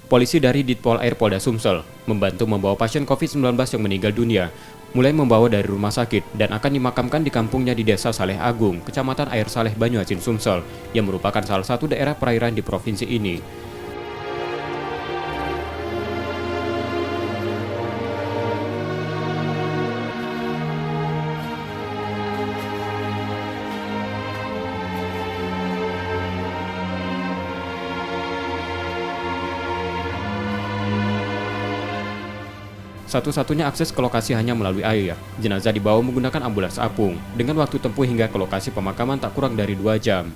Polisi dari Ditpol Air Polda Sumsel membantu membawa pasien COVID-19 yang meninggal dunia, mulai membawa dari rumah sakit dan akan dimakamkan di kampungnya di Desa Saleh Agung, Kecamatan Air Saleh, Banyuasin, Sumsel, yang merupakan salah satu daerah perairan di provinsi ini. Satu-satunya akses ke lokasi hanya melalui air. Jenazah dibawa menggunakan ambulans apung, dengan waktu tempuh hingga ke lokasi pemakaman tak kurang dari 2 jam.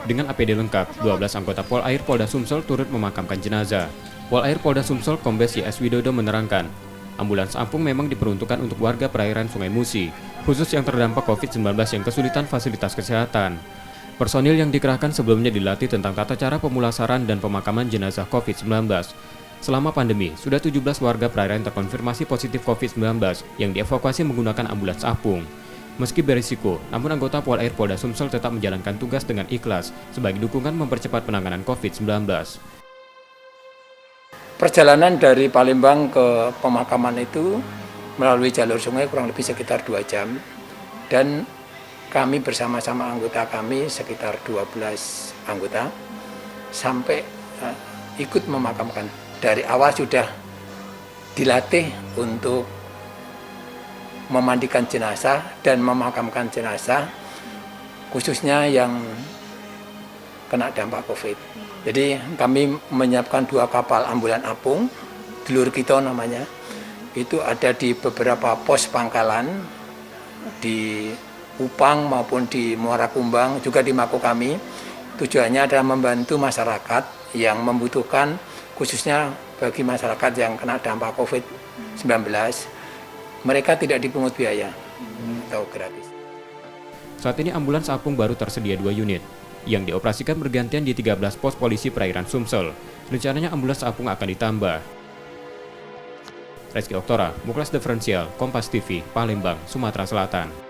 Dengan APD lengkap, 12 anggota Pol Air Polda Sumsel turut memakamkan jenazah. Pol Air Polda Sumsel Kombes YS Widodo menerangkan, ambulans apung memang diperuntukkan untuk warga perairan Sungai Musi, khusus yang terdampak COVID-19 yang kesulitan fasilitas kesehatan. Personil yang dikerahkan sebelumnya dilatih tentang tata cara pemulasaran dan pemakaman jenazah COVID-19. Selama pandemi, sudah 17 warga perairan terkonfirmasi positif COVID-19 yang dievakuasi menggunakan ambulans apung. Meski berisiko, namun anggota Pol Air Polda Sumsel tetap menjalankan tugas dengan ikhlas sebagai dukungan mempercepat penanganan COVID-19. Perjalanan dari Palembang ke pemakaman itu melalui jalur sungai kurang lebih sekitar 2 jam. Dan kami bersama-sama anggota kami sekitar 12 anggota sampai ikut memakamkan. Dari awal sudah dilatih untuk memandikan jenazah dan memakamkan jenazah, khususnya yang kena dampak COVID. Jadi kami menyiapkan 2 kapal ambulan apung, Dulur Kita namanya, itu ada di beberapa pos pangkalan di Upang maupun di Muara Kumbang, juga di Mako kami. Tujuannya adalah membantu masyarakat yang membutuhkan, khususnya bagi masyarakat yang kena dampak COVID-19. Mereka tidak dipungut biaya atau gratis. Saat ini ambulans apung baru tersedia 2 unit, yang dioperasikan bergantian di 13 pos polisi perairan Sumsel. Rencananya ambulans apung akan ditambah. Reski Oktora, Muklas Diferensial, Kompas TV, Palembang, Sumatera Selatan.